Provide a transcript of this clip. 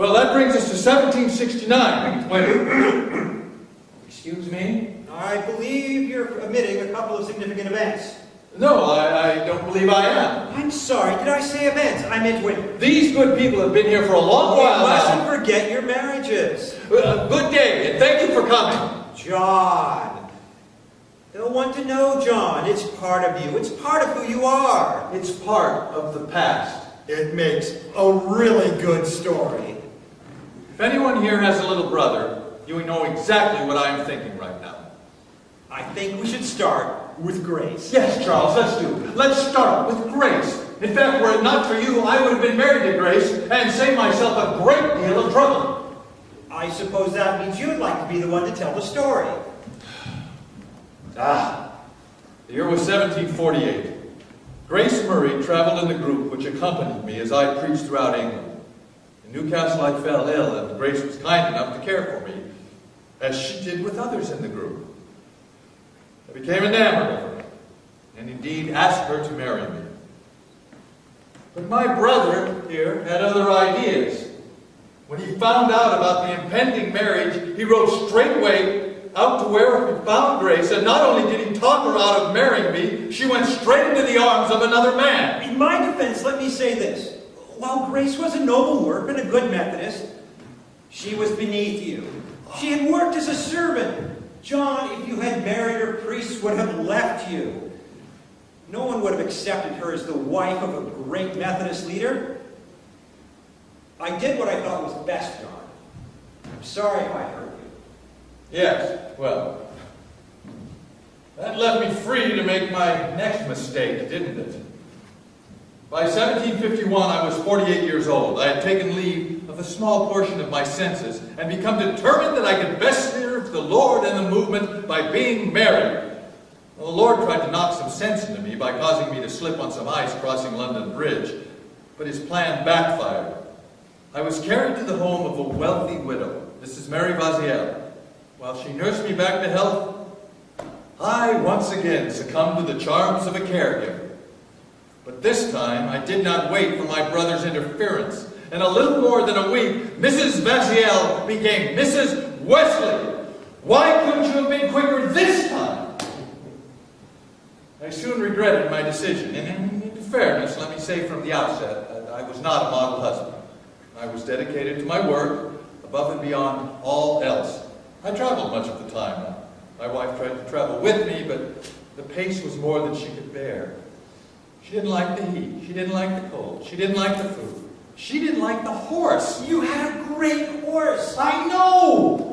Well, that brings us to 1769. Wait a minute. Excuse me? I believe you're omitting a couple of significant events. No, I don't believe I am. I'm sorry, did I say events? I meant women. These good people have been here for a long while You now. mustn't forget your marriages. Good day, and thank you for coming. John. They'll want to know, John. It's part of you. It's part of who you are. It's part of the past. It makes a really good story. If anyone here has a little brother, you know exactly what I am thinking right now. I think we should start with Grace. Yes, Charles, let's do it. Let's start with Grace. In fact, were it not for you, I would have been married to Grace and saved myself a great deal of trouble. I suppose that means you'd like to be the one to tell the story. The year was 1748. Grace Murray traveled in the group which accompanied me as I preached throughout England. In Newcastle I fell ill, and Grace was kind enough to care for me, as she did with others in the group. I became enamored of her, and indeed asked her to marry me. But my brother here had other ideas. When he found out about the impending marriage, he rode straightway out to where he found Grace, and not only did he talk her out of marrying me, she went straight into the arms of another man. In my defense, let me say this. While Grace was a noble work and a good Methodist, she was beneath you. She had worked as a servant. John, if you had married her, priests would have left you. No one would have accepted her as the wife of a great Methodist leader. I did what I thought was best, John. I'm sorry if I hurt you. Yes, well, that left me free to make my next mistake, didn't it? By 1751, I was 48 years old. I had taken leave of a small portion of my senses and become determined that I could best serve the Lord and the movement by being married. Well, the Lord tried to knock some sense into me by causing me to slip on some ice crossing London Bridge, but his plan backfired. I was carried to the home of a wealthy widow, Mrs. Mary Vaziel. While she nursed me back to health, I once again succumbed to the charms of a caregiver. But this time, I did not wait for my brother's interference. In a little more than a week, Mrs. Vaziel became Mrs. Wesley. Why couldn't you have been quicker this time? I soon regretted my decision, and in fairness, let me say from the outset that I was not a model husband. I was dedicated to my work, above and beyond all else. I traveled much of the time. My wife tried to travel with me, but the pace was more than she could bear. She didn't like the heat. She didn't like the cold. She didn't like the food. She didn't like the horse. You had a great horse. I know!